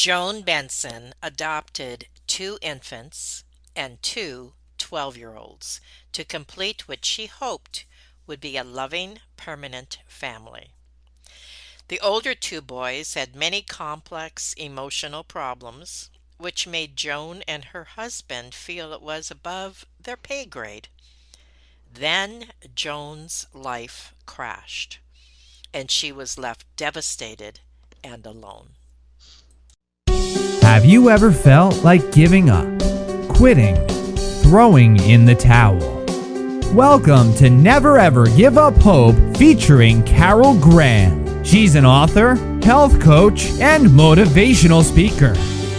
Joan Benson adopted two infants and two 12-year-olds to complete what she hoped would be a loving, permanent family. The older two boys had many complex emotional problems, which made Joan and her husband feel it was above their pay grade. Then Joan's life crashed, and she was left devastated and alone. Have you ever felt like giving up, quitting, throwing in the towel? Welcome to Never Ever Give Up Hope featuring Carol Graham. She's an author, health coach, and motivational speaker.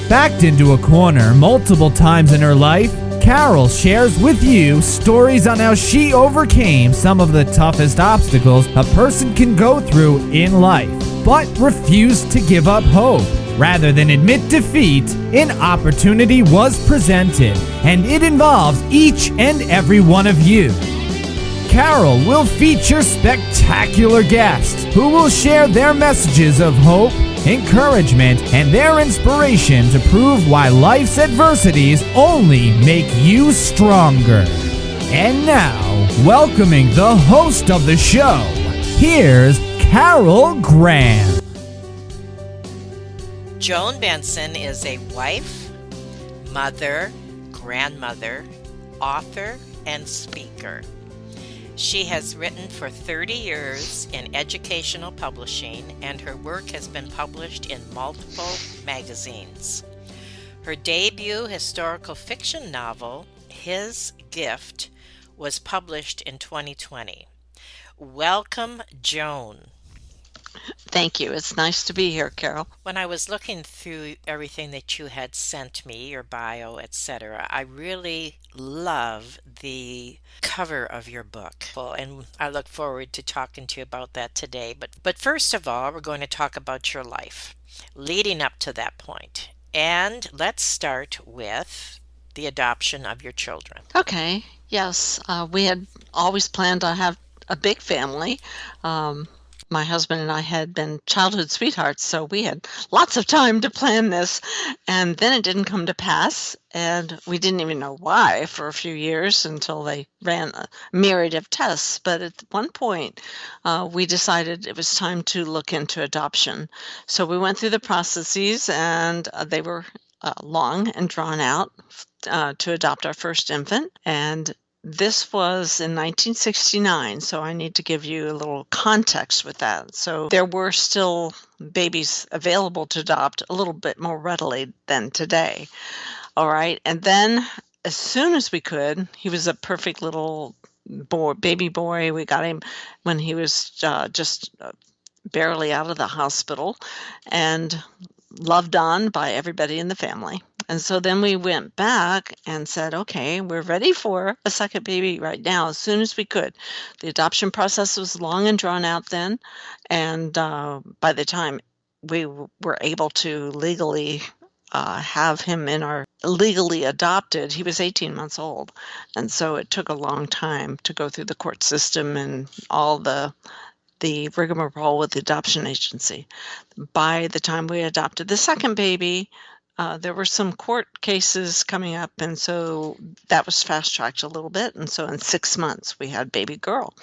Backed into a corner multiple times in her life, Carol shares with you stories on how she overcame some of the toughest obstacles a person can go through in life, but refused to give up hope. Rather than admit defeat, an opportunity was presented, and it involves each and every one of you. Carol will feature spectacular guests who will share their messages of hope, encouragement, and their inspiration to prove why life's adversities only make you stronger. And now, welcoming the host of the show, here's Carol Graham. Joan Benson is a wife, mother, grandmother, author, and speaker. She has written for 30 years in educational publishing, and her work has been published in multiple magazines. Her debut historical fiction novel, His Gift, was published in 2020. Welcome, Joan. Thank you. It's nice to be here, Carol. When I was looking through everything that you had sent me, your bio, etc., I really love the cover of your book. And I look forward to talking to you about that today. But first of all, we're going to talk about your life leading up to that point. And let's start with the adoption of your children. Okay. Yes, we had always planned to have a big family. My husband and I had been childhood sweethearts, so we had lots of time to plan this. And then it didn't come to pass, and we didn't even know why for a few years until they ran a myriad of tests. But at one point, we decided it was time to look into adoption. So we went through the processes, and they were long and drawn out to adopt our first infant. And this was in 1969, so I need to give you a little context with that. So there were still babies available to adopt a little bit more readily than today. All right, and then as soon as we could, he was a perfect little boy, baby boy. We got him when he was just barely out of the hospital and loved on by everybody in the family. And so then we went back and said, okay, we're ready for a second baby right now as soon as we could. The adoption process was long and drawn out then. And by the time we were able to legally have him in our legally adopted, he was 18 months old. And so it took a long time to go through the court system and all the rigmarole with the adoption agency. By the time we adopted the second baby, there were some court cases coming up, and so that was fast-tracked a little bit. And so in 6 months, we had baby girl.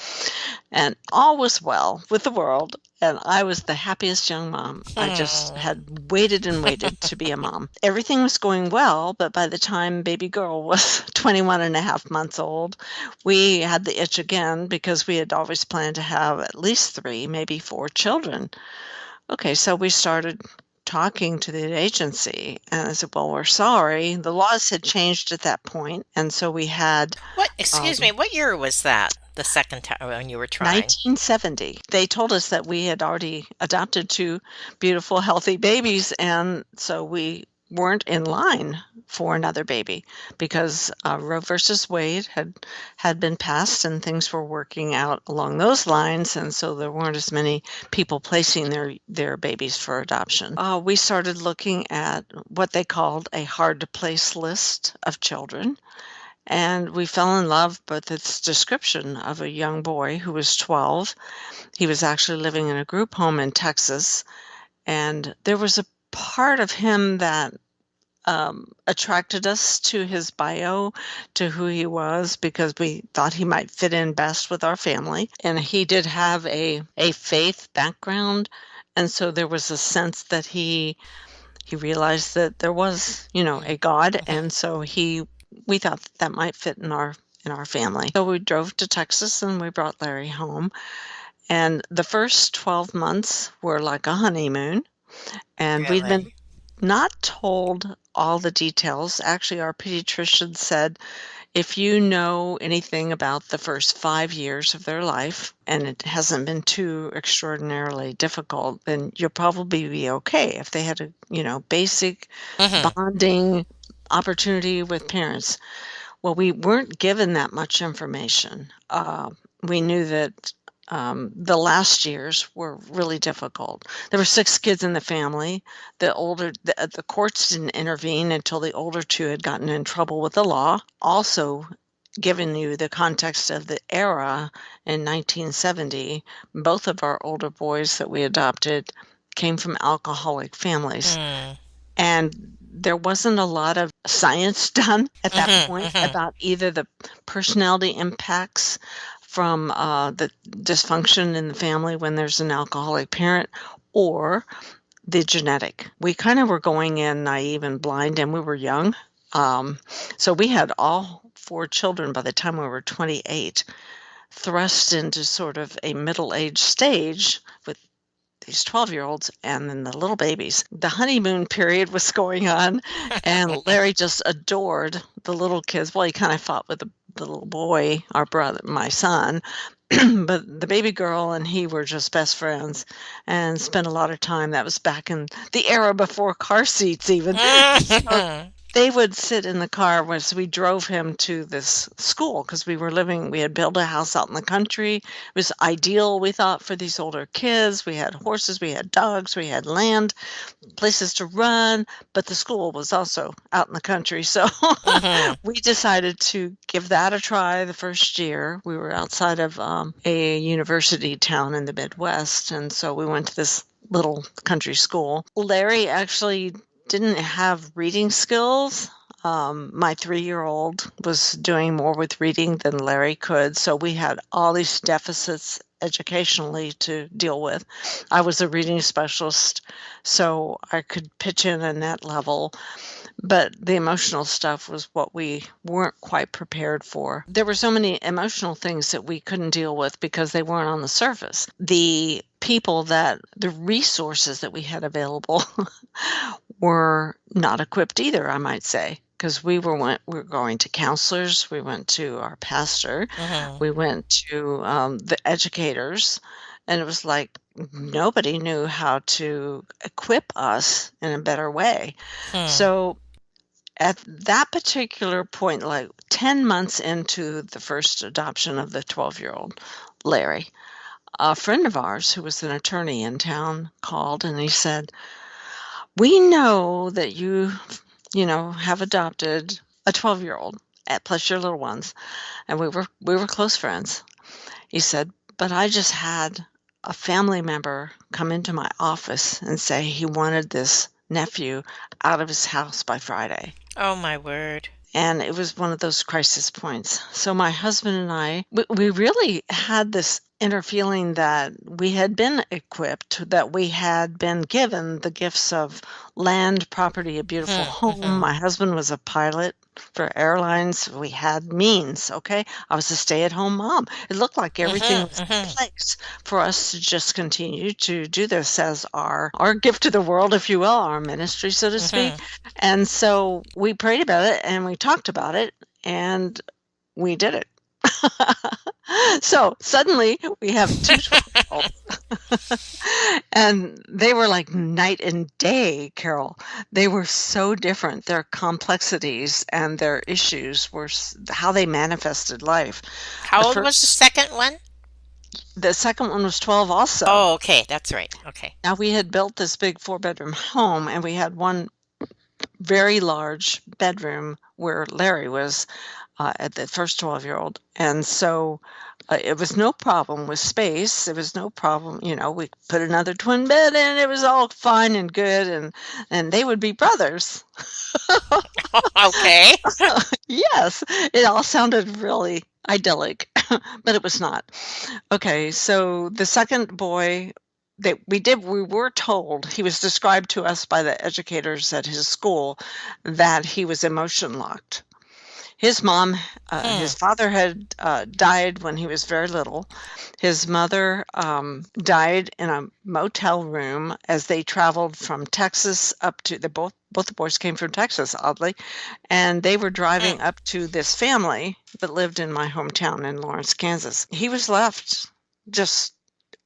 And all was well with the world, and I was the happiest young mom. I just had waited and waited to be a mom. Everything was going well, but by the time baby girl was 21 and a half months old, we had the itch again because we had always planned to have at least 3, maybe 4 children. Okay, so we started talking to the agency, and I said, well, we're sorry. The laws had changed at that point, and so we had... Excuse me, what year was that, the second time when you were trying? 1970. They told us that we had already adopted 2 beautiful, healthy babies, and so we weren't in line for another baby because Roe versus Wade had been passed and things were working out along those lines, and so there weren't as many people placing their babies for adoption. We started looking at what they called a hard-to-place list of children, and we fell in love with this description of a young boy who was 12. He was actually living in a group home in Texas, and there was a part of him that attracted us to his bio, to who he was, because we thought he might fit in best with our family. And he did have a faith background. And so there was a sense that he realized that there was, a God. And so we thought that might fit in our family. So we drove to Texas and we brought Larry home. And the first 12 months were like a honeymoon. And we'd been Really? not told all the details. Actually, our pediatrician said, if you know anything about the first 5 years of their life and it hasn't been too extraordinarily difficult, then you'll probably be okay. If they had a, basic Hmm. bonding opportunity with parents. Well, we weren't given that much information. We knew that the last years were really difficult. There were 6 kids in the family. The courts didn't intervene until the older 2 had gotten in trouble with the law. Also, giving you the context of the era in 1970, both of our older boys that we adopted came from alcoholic families. Hmm. And there wasn't a lot of science done at that Hmm. point Hmm. about either the personality impacts from the dysfunction in the family when there's an alcoholic parent, or the genetic. We kind of were going in naive and blind, and we were young. Um, so we had all 4 children by the time we were 28, thrust into sort of a middle-aged stage with these 12-year-olds and then the little babies. The honeymoon period was going on, and Larry just adored the little kids. Well, he kind of fought with the little boy, our brother, my son, but the baby girl and he were just best friends and spent a lot of time. That was back in the era before car seats even. So they would sit in the car as we drove him to this school, because we had built a house out in the country. It was ideal, we thought, for these older kids. We had horses, we had dogs, we had land, places to run, but the school was also out in the country. So Hmm. we decided to give that a try the first year. We were outside of a university town in the Midwest, and so we went to this little country school. Larry actually didn't have reading skills. My 3-year-old was doing more with reading than Larry could, so we had all these deficits educationally to deal with. I was a reading specialist, so I could pitch in on that level, but the emotional stuff was what we weren't quite prepared for. There were so many emotional things that we couldn't deal with because they weren't on the surface. The resources that we had available were not equipped either, I might say, because we were going to counselors, we went to our pastor, Hmm. we went to the educators, and it was like nobody knew how to equip us in a better way. Hmm. So at that particular point, like 10 months into the first adoption of the 12-year-old Larry, a friend of ours who was an attorney in town called and he said, "We know that you have adopted a 12-year-old plus your little ones." And we were close friends. He said, "But I just had a family member come into my office and say he wanted this nephew out of his house by Friday." Oh, my word. And it was one of those crisis points. So my husband and we really had this inner feeling that we had been equipped, that we had been given the gifts of land, property, a beautiful Hmm. home. Hmm. My husband was a pilot for airlines. We had means, okay? I was a stay-at-home mom. It looked like everything Hmm. was in Hmm. place for us to just continue to do this as our gift to the world, if you will, our ministry, so to speak. Hmm. And so we prayed about it and we talked about it and we did it. So suddenly we have two 12-year-olds. And they were like night and day, Carol. They were so different. Their complexities and their issues were how they manifested life. The How old was the first, second one? the second one was 12 also. Oh, okay. That's right. Okay. Now we had built this big 4-bedroom home and we had one very large bedroom where Larry was at the first 12-year-old. And so it was no problem with space. It was no problem. We put another twin bed in. It was all fine and good. And they would be brothers. Okay. Yes, it all sounded really idyllic, but it was not. Okay, so the second boy that we were told, he was described to us by the educators at his school, that he was emotion locked. His mom, Hmm. his father had died when he was very little. His mother died in a motel room as they traveled from Texas up to both the boys came from Texas, oddly, and they were Hmm. driving up to this family that lived in my hometown in Lawrence, Kansas. He was left just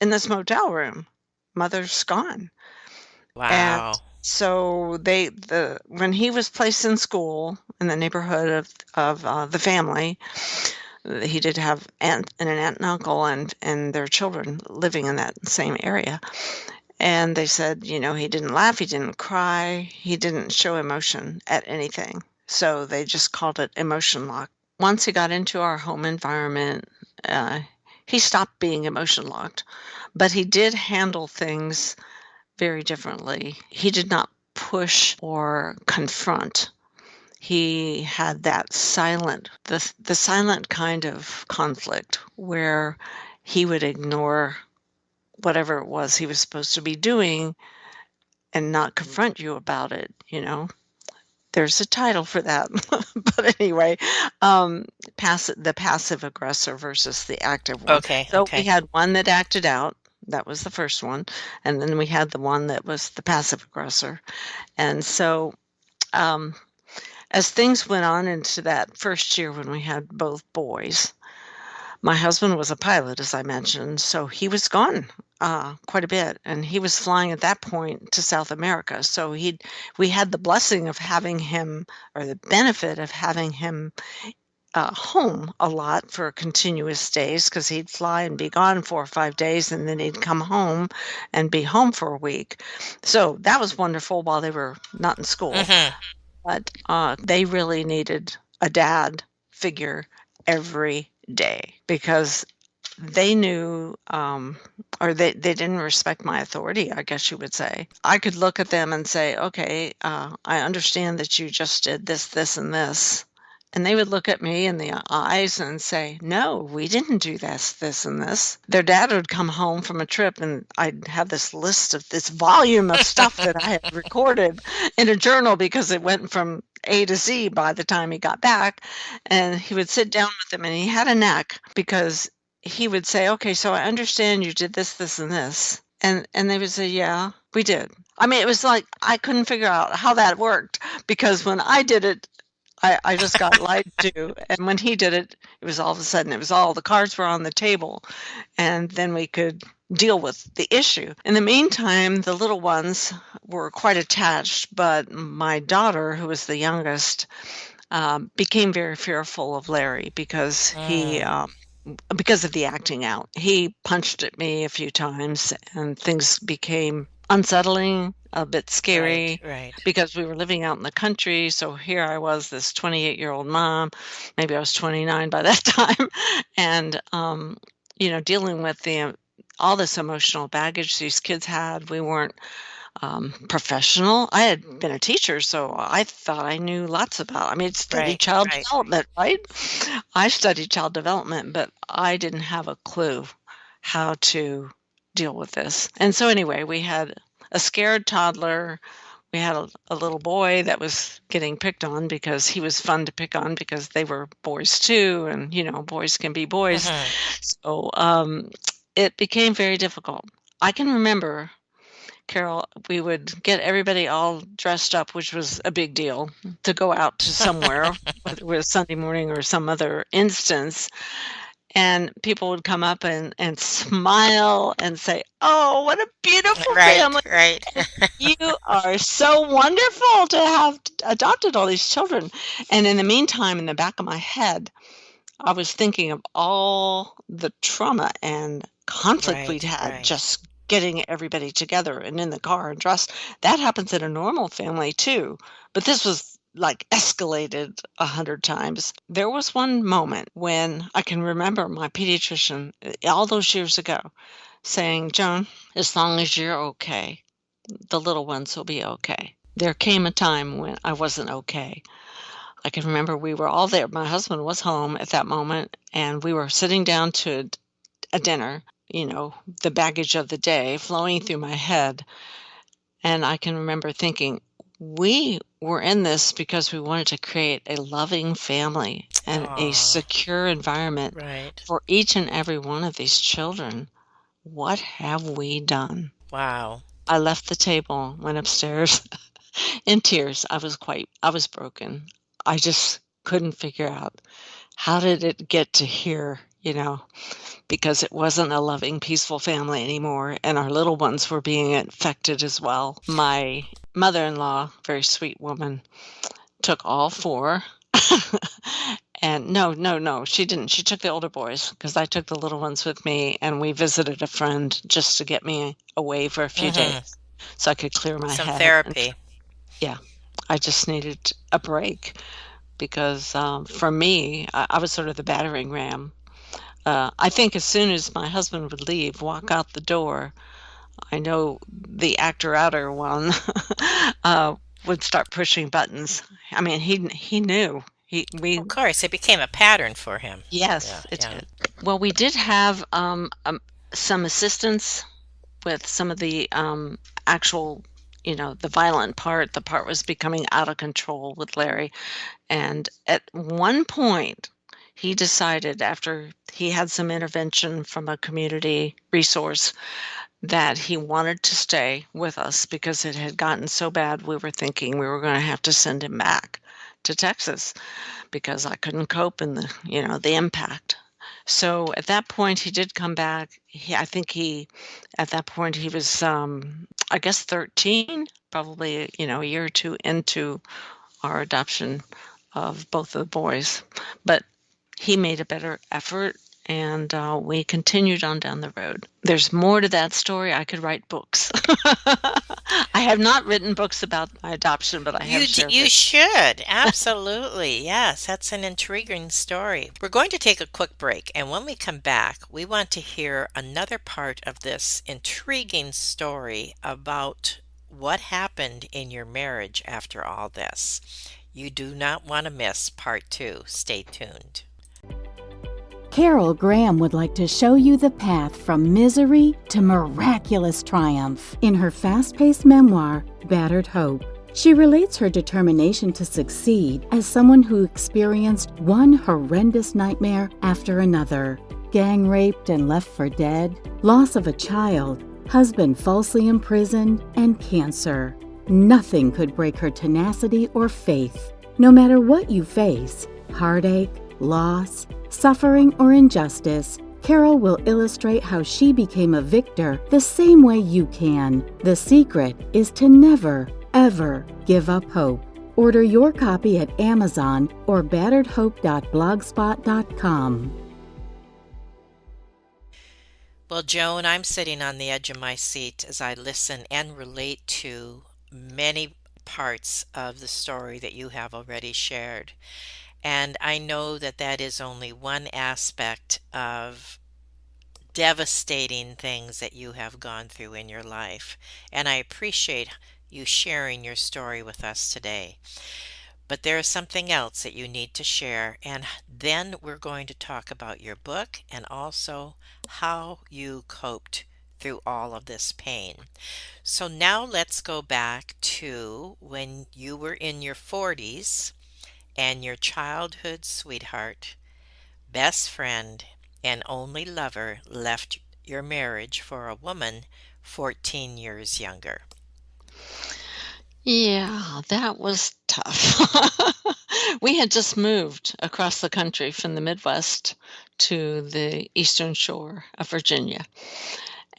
in this motel room. Mother's gone. And Wow. so when he was placed in school in the neighborhood of the family, he did have an aunt and uncle and their children living in that same area. And they said, he didn't laugh, he didn't cry, he didn't show emotion at anything. So they just called it emotion lock. Once he got into our home environment, uh, he stopped being emotion locked, but he did handle things very differently. He did not push or confront. He had that the silent kind of conflict where he would ignore whatever it was he was supposed to be doing and not confront you about it. There's a title for that. But anyway, um, the passive aggressor versus the active one. Okay. So we Okay. had one that acted out. That was the first one. And then we had the one that was the passive aggressor. And so, um, as things went on into that first year when we had both boys, my husband was a pilot, as I mentioned, so he was gone quite a bit, and he was flying at that point to South America. So we had the blessing of having him, or the benefit of having him home a lot for continuous days, because he'd fly and be gone 4 or 5 days, and then he'd come home and be home for a week. So that was wonderful while they were not in school. Hmm. But they really needed a dad figure every day because they knew, or they didn't respect my authority, I guess you would say. I could look at them and say, okay, I understand that you just did this, this, and this. And they would look at me in the eyes and say, no, we didn't do this, and this. Their dad would come home from a trip, and I'd have this volume of stuff that I had recorded in a journal because it went from A to Z by the time he got back. And he would sit down with them, and he had a knack because he would say, okay, so I understand you did this, this, and this. And they would say, yeah, we did. I mean, it was like I couldn't figure out how that worked because when I did it, I just got lied to. And when he did it, it was all of a sudden, it was all the cards were on the table. And then we could deal with the issue. In the meantime, the little ones were quite attached, but my daughter, who was the youngest, became very fearful of Larry Mm. because of the acting out. He punched at me a few times, and things became unsettling, a bit Right. scary, Right. because we were living out in the country. So here I was, this 28-year-old mom, maybe I was 29 by that time, and dealing with the all this emotional baggage these kids had. We weren't professional. I had been a teacher, so I thought I knew lots about. I mean, studied Right. child Right. development, right? I studied child development, but I didn't have a clue how to deal with this. And so, anyway, we had a scared toddler. We had a little boy that was getting picked on because he was fun to pick on because they were boys too, and boys can be boys. Hmm. So it became very difficult. I can remember, Carol, we would get everybody all dressed up, which was a big deal, to go out to somewhere, whether it was Sunday morning or some other instance, and people would come up and smile and say, "Oh, what a beautiful Right. family. Right. You are so wonderful to have adopted all these children." And in the meantime, in the back of my head, I was thinking of all the trauma and conflict we'd Right. had Right. just getting everybody together and in the car and dressed. That happens in a normal family too, but this was like escalated 100 times. There was one moment when I can remember my pediatrician all those years ago saying, "Joan, as long as you're okay, the little ones will be okay." There came a time when I wasn't okay. I can remember we were all there. My husband was home at that moment, and we were sitting down to a dinner, the baggage of the day flowing through my head. And I can remember thinking, we were in this because we wanted to create a loving family and a Aw, secure environment right. for each and every one of these children. What have we done? Wow. I left the table, went upstairs in tears. I was broken. I just couldn't figure out how did it get to here, because it wasn't a loving, peaceful family anymore, and our little ones were being infected as well. My mother-in-law, very sweet woman, took all four. And no, she didn't. She took the older boys because I took the little ones with me, and we visited a friend just to get me away for a few Hmm. days so I could clear my Some head. And therapy. yeah, I just needed a break because for me, I was sort of the battering ram. I think as soon as my husband would leave, walk out the door, I know the actor outer one uh, would start pushing buttons. I mean, he knew. Of course, it became a pattern for him. Yeah, Yes, it yeah. did. Well, we did have some assistance with some of the actual, the violent part. The part was becoming out of control with Larry. And at one point, he decided, after he had some intervention from a community resource, that he wanted to stay with us because it had gotten so bad we were thinking we were going to have to send him back to Texas because I couldn't cope in the impact. So at that point he did come back. I think at that point he was I guess 13, probably a year or two into our adoption of both of the boys. But he made a better effort, and we continued on down the road. There's more to that story. I could write books. I have not written books about my adoption, but I have shared You it. should. Absolutely. Yes, that's an intriguing story. We're going to take a quick break, and when we come back, we want to hear another part of this intriguing story about what happened in your marriage after all this. You do not want to miss part 2. Stay tuned. Carol Graham would like to show you the path from misery to miraculous triumph in her fast-paced memoir, Battered Hope. She relates her determination to succeed as someone who experienced one horrendous nightmare after another. Gang raped and left for dead, loss of a child, husband falsely imprisoned, and cancer. Nothing could break her tenacity or faith. No matter what you face, heartache, loss, suffering, or injustice, Carol will illustrate how she became a victor the same way you can. The secret is to never, ever give up hope. Order your copy at Amazon or batteredhope.blogspot.com. Well, Joan, I'm sitting on the edge of my seat as I listen and relate to many parts of the story that you have already shared. And I know that that is only one aspect of devastating things that you have gone through in your life. And I appreciate you sharing your story with us today. But there is something else that you need to share, and then we're going to talk about your book and also how you coped through all of this pain. So now let's go back to when you were in your 40s and your childhood sweetheart, best friend, and only lover left your marriage for a woman 14 years younger. Yeah, that was tough. We had just moved across the country from the Midwest to the Eastern Shore of Virginia,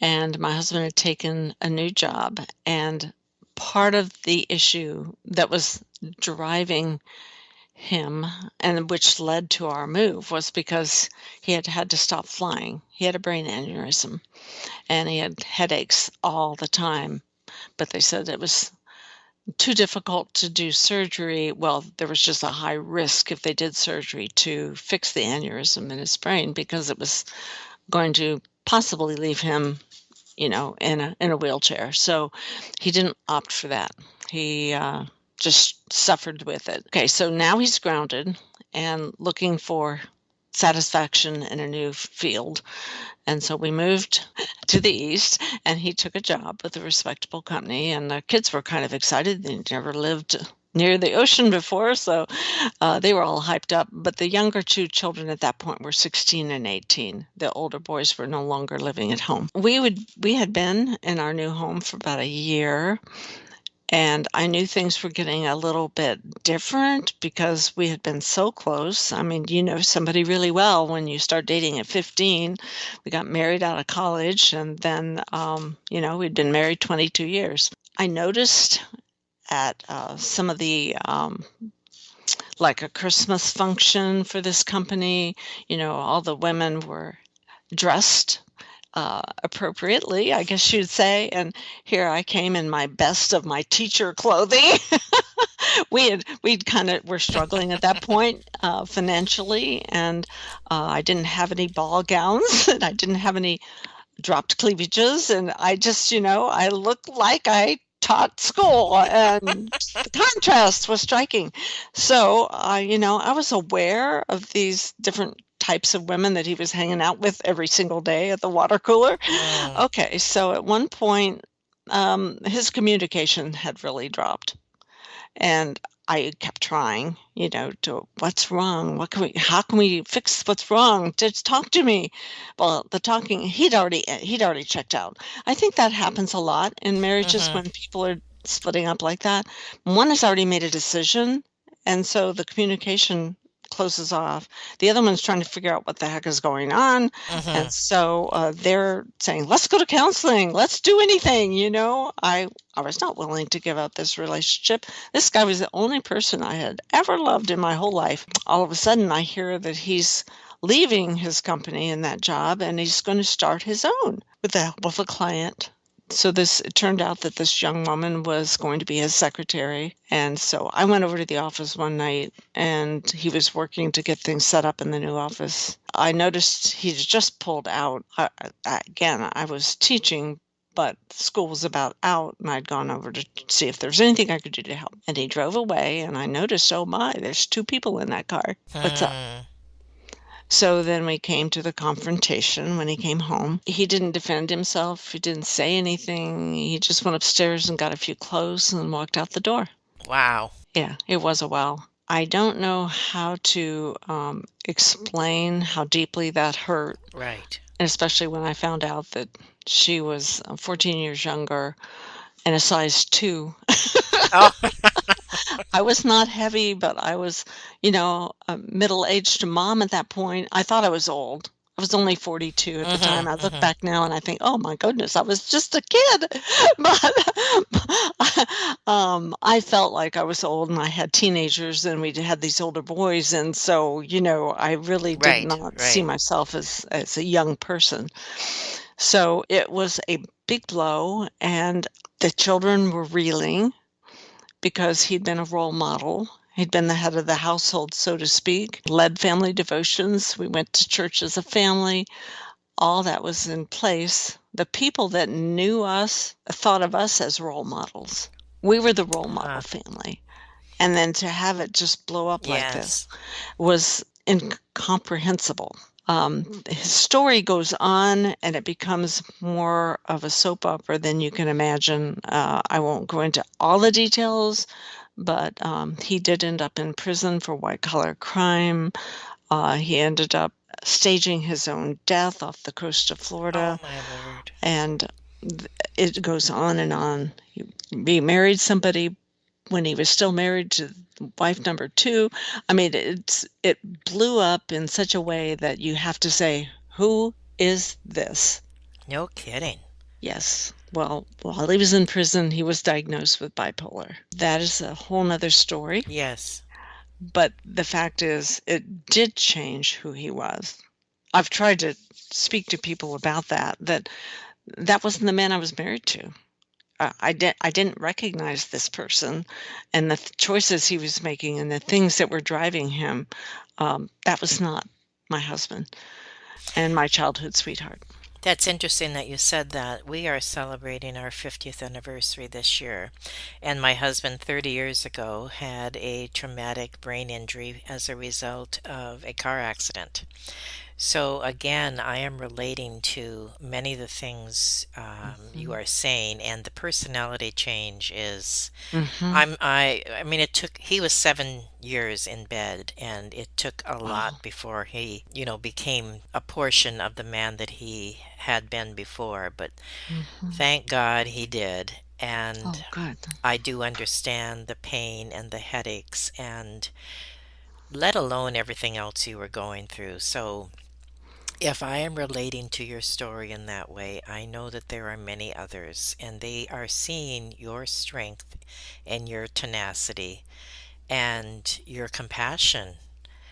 and my husband had taken a new job. And part of the issue that was driving him, and which led to our move, was because he had had to stop flying. He had a brain aneurysm, and he had headaches all the time. But they said it was too difficult to do surgery. Well, there was just a high risk if they did surgery to fix the aneurysm in his brain because it was going to possibly leave him, in a wheelchair. So he didn't opt for that. He just suffered with it. Okay, so now he's grounded and looking for satisfaction in a new field. And so we moved to the east, and he took a job with a respectable company, and the kids were kind of excited. They'd never lived near the ocean before, so they were all hyped up. But the younger two children at that point were 16 and 18. The older boys were no longer living at home. We had been in our new home for about a year, and I knew things were getting a little bit different because we had been so close. I mean, you know somebody really well when you start dating at 15. We got married out of college, and then, we'd been married 22 years. I noticed at some of the, like a Christmas function for this company, all the women were dressed appropriately, I guess you'd say. And here I came in my best of my teacher clothing. We'd kind of were struggling at that point financially, and I didn't have any ball gowns, and I didn't have any dropped cleavages, and I just, I looked like I taught school, and the contrast was striking. So, I was aware of these different types of women that he was hanging out with every single day at the water cooler. Mm. Okay, so at one point, his communication had really dropped. And I kept trying, to what's wrong? How can we fix what's wrong? Just talk to me. Well, the talking, he'd already checked out. I think that happens a lot in marriages Mm-hmm. when people are splitting up like that. One has already made a decision, and so the communication closes off. The other one's trying to figure out what the heck is going on. Mm-hmm. And so they're saying, let's go to counseling. Let's do anything. I was not willing to give up this relationship. This guy was the only person I had ever loved in my whole life. All of a sudden, I hear that he's leaving his company in that job, and he's going to start his own with the help of a client. So it turned out that this young woman was going to be his secretary. And so I went over to the office one night, and he was working to get things set up in the new office. I noticed he'd just pulled out. Again, I was teaching, but school was about out, and I'd gone over to see if there was anything I could do to help. And he drove away, and I noticed, oh my, there's two people in that car. What's up? Hmm. So then we came to the confrontation when he came home. He didn't defend himself. He didn't say anything. He just went upstairs and got a few clothes and walked out the door. Wow. Yeah, it was a wow. I don't know how to explain how deeply that hurt, Right. and especially when I found out that she was 14 years younger and a size 2. Oh. I was not heavy, but I was, a middle-aged mom at that point. I thought I was old. I was only 42 at the time. Mm-hmm. I look Mm-hmm. back now and I think, oh my goodness, I was just a kid. But I felt like I was old, and I had teenagers, and we had these older boys. And so, I really did Right. not see Right. myself as a young person. So it was a big blow, and the children were reeling because he'd been a role model. He'd been the head of the household, so to speak, led family devotions. We went to church as a family. All that was in place. The people that knew us thought of us as role models. We were the role model Uh-huh. family. And then to have it just blow up like this Yes. was incomprehensible. His story goes on, and it becomes more of a soap opera than you can imagine. I won't go into all the details, but he did end up in prison for white-collar crime. He ended up staging his own death off the coast of Oh Florida, my Lord. and it goes on and on. He married somebody when he was still married to wife number 2. I mean, it blew up in such a way that you have to say, "Who is this?" No kidding. Yes. Well, while he was in prison, he was diagnosed with bipolar. That is a whole nother story. Yes. But the fact is, it did change who he was. I've tried to speak to people about that wasn't the man I was married to. I didn't recognize this person and the choices he was making and the things that were driving him. That was not my husband and my childhood sweetheart. That's interesting that you said that. We are celebrating our 50th anniversary this year, and my husband 30 years ago had a traumatic brain injury as a result of a car accident. So again, I am relating to many of the things you Mhm. are saying, and the personality change is. Mhm. I mean, he was 7 years in bed, and it took a lot Wow. before he, became a portion of the man that he had been before. But Mhm. thank God he did. And Oh, good. I do understand the pain and the headaches, and let alone everything else you were going through. So if I am relating to your story in that way, I know that there are many others, and they are seeing your strength and your tenacity and your compassion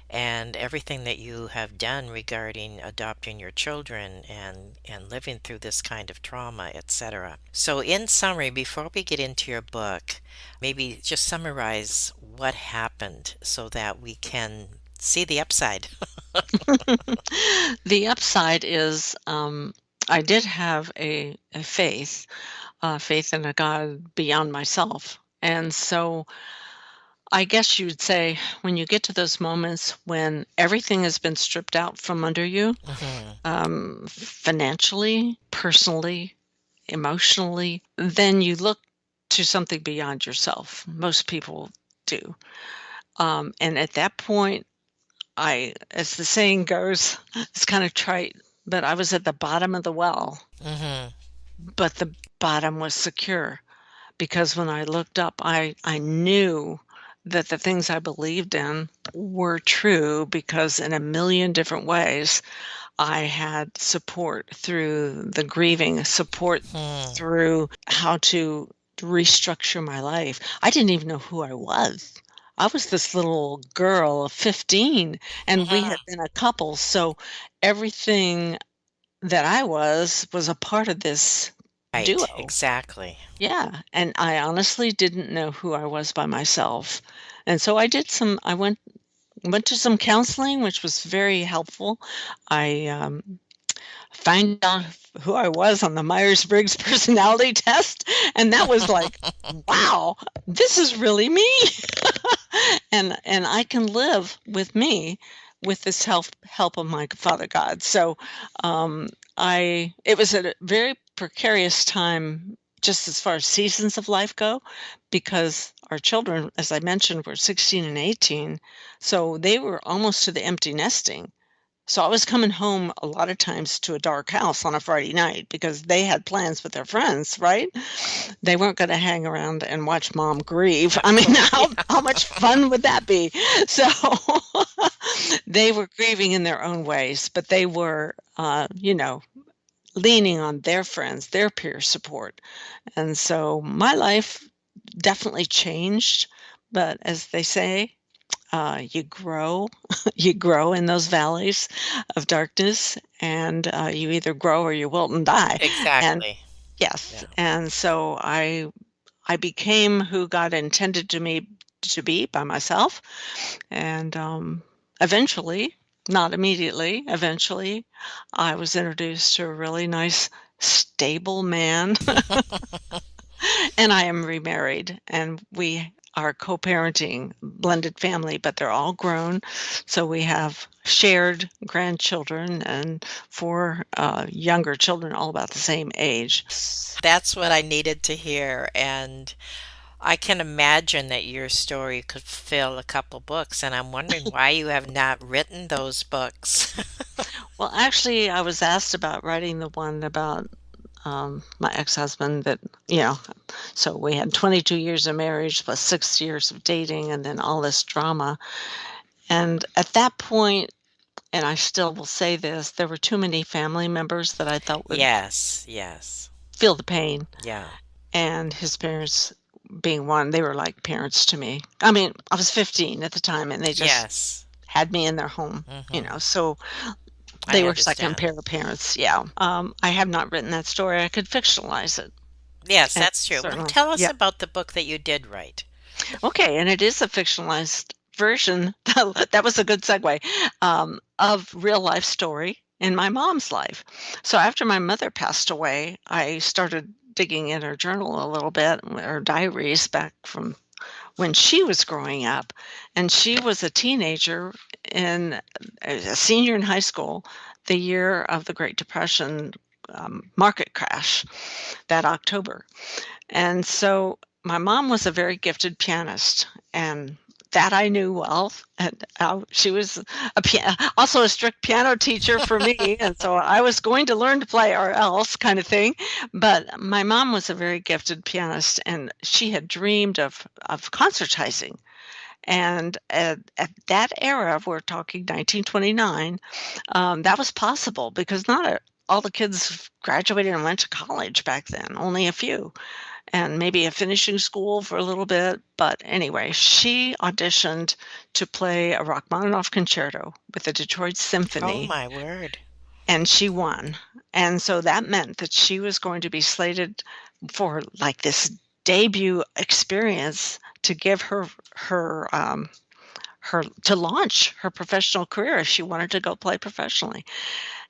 and everything that you have done regarding adopting your children and living through this kind of trauma, etc. So in summary, before we get into your book, maybe just summarize what happened so that we can see the upside. The upside is I did have a faith, faith in a God beyond myself. And so I guess you would say when you get to those moments when everything has been stripped out from under you, Hmm. financially, personally, emotionally, then you look to something beyond yourself. Most people do. And at that point, as the saying goes, it's kind of trite, but I was at the bottom of the well, Hmm. but the bottom was secure because when I looked up, I knew that the things I believed in were true because in a million different ways I had support through the grieving, support Hmm. through how to restructure my life. I didn't even know who I was. I was this little girl of 15, and we had Hmm. been a couple. So everything that I was a part of this Right, duo. exactly. Yeah. And I honestly didn't know who I was by myself. And so I went to some counseling, which was very helpful. I find out who I was on the Myers-Briggs personality test, and that was like, wow, this is really me. And I can live with me with this help of my Father God. So um, I it was a very precarious time just as far as seasons of life go, because our children, as I mentioned, were 16 and 18, so they were almost to the empty nesting. So I was coming home a lot of times to a dark house on a Friday night because they had plans with their friends, right? They weren't going to hang around and watch mom grieve. I mean, Absolutely. how much fun would that be? So they were grieving in their own ways, but they were, leaning on their friends, their peer support. And so my life definitely changed. But as they say, you grow, you grow in those valleys of darkness, and you either grow or you wilt and die. And Exactly. yes, Yeah. and so I became who God intended to me to be by myself, and eventually, not immediately, eventually, I was introduced to a really nice, stable man, and I am remarried, and we are co-parenting, blended family, but they're all grown. So we have shared grandchildren and 4 younger children, all about the same age. That's what I needed to hear. And I can imagine that your story could fill a couple books. And I'm wondering why you have not written those books. Well, actually, I was asked about writing the one about my ex-husband that, you know, so we had 22 years of marriage plus 6 years of dating and then all this drama. And at that point, and I still will say this, there were too many family members that I thought would Yes, yes. feel the pain. Yeah. And his parents being one, they were like parents to me. I mean, I was 15 at the time and they just Yes. had me in their home, Hmm. so I they were second understand. pair of parents. Yeah. I have not written that story. I could fictionalize it. Yes, And that's true. Well, certainly, tell us yeah. about the book that you did write. Okay, and it is a fictionalized version. That was a good segue, of real life story in my mom's life. So after my mother passed away, I started digging in her journal a little bit, her diaries back from when she was growing up, and she was a teenager in a senior in high school, the year of the Great Depression market crash that October. And so my mom was a very gifted pianist, and that I knew well. And she was also a strict piano teacher for me, and so I was going to learn to play or else kind of thing. But my mom was a very gifted pianist, and she had dreamed of concertizing. And at that era, we're talking 1929, that was possible because all the kids graduated and went to college back then, only a few, and maybe a finishing school for a little bit. But anyway, she auditioned to play a Rachmaninoff concerto with the Detroit Oh, Symphony, my word. and she won. And so that meant that she was going to be slated for like this debut experience to give her to launch her professional career if she wanted to go play professionally.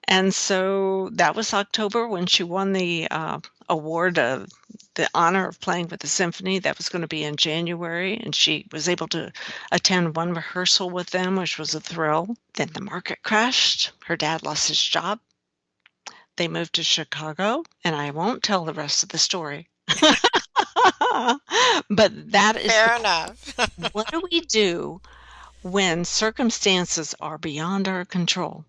And so that was October when she won the award of the honor of playing with the symphony. That was going to be in January, and she was able to attend one rehearsal with them, which was a thrill. Then the market crashed. Her dad lost his job. They moved to Chicago, and I won't tell the rest of the story. But that is Fair enough. what do we do when circumstances are beyond our control?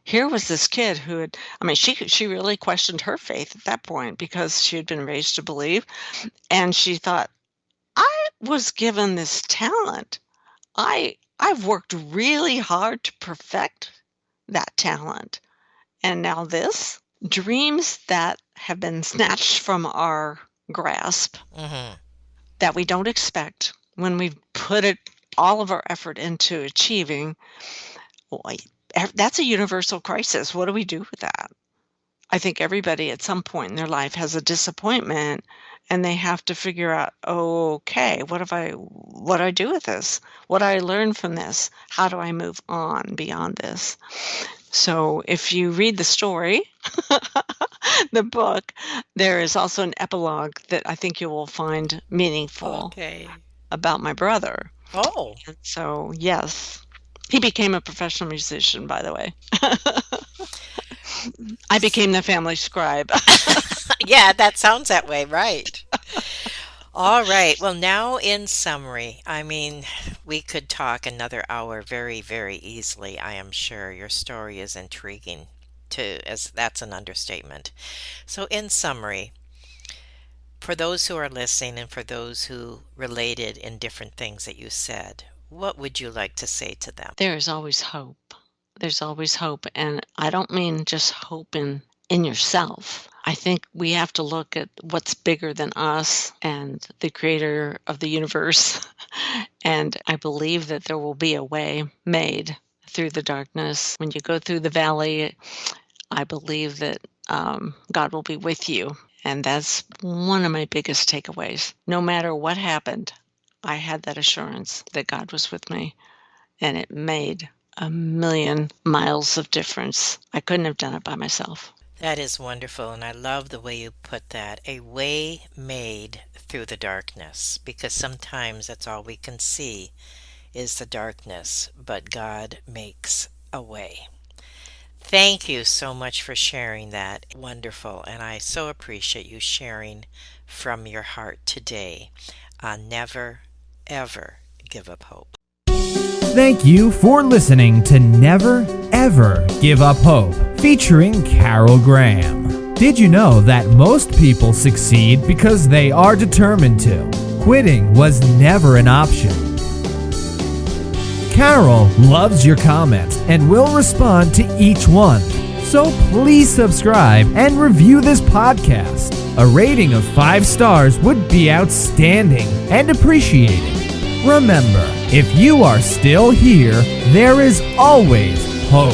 Here was this kid who had, I mean, she really questioned her faith at that point because she had been raised to believe, and she thought, I was given this talent. I've worked really hard to perfect that talent. And now this, dreams that have been snatched from our grasp Hmm. that we don't expect when we put all of our effort into achieving. Boy, that's a universal crisis. What do we do with that? I think everybody at some point in their life has a disappointment, and they have to figure out, okay, what do I do with this? What do I learn from this? How do I move on beyond this? So if you read the story, the book, there is also an epilogue that I think you will find meaningful Okay. about my brother. Oh, And so, yes, he became a professional musician, by the way. I became the family scribe. yeah, that sounds that way, right? All right. Well, now in summary, I mean, we could talk another hour very, very easily, I am sure. Your story is intriguing too, as that's an understatement. So, in summary, for those who are listening and for those who related in different things that you said, what would you like to say to them? There is always hope. There's always hope. And I don't mean just hope in yourself. I think we have to look at what's bigger than us and the creator of the universe. And I believe that there will be a way made through the darkness. When you go through the valley, I believe that God will be with you. And that's one of my biggest takeaways. No matter what happened, I had that assurance that God was with me, and it made a million miles of difference. I couldn't have done it by myself. That is wonderful, and I love the way you put that. A way made through the darkness, because sometimes that's all we can see is the darkness, but God makes a way. Thank you so much for sharing that. Wonderful, and I so appreciate you sharing from your heart today on Never Ever Give Up Hope. Thank you for listening to Never Ever Give Up Hope, featuring Carol Graham. Did you know that most people succeed because they are determined to? Quitting was never an option. Carol loves your comments and will respond to each one. So please subscribe and review this podcast. A rating of 5 stars would be outstanding and appreciated. Remember, if you are still here, there is always hope.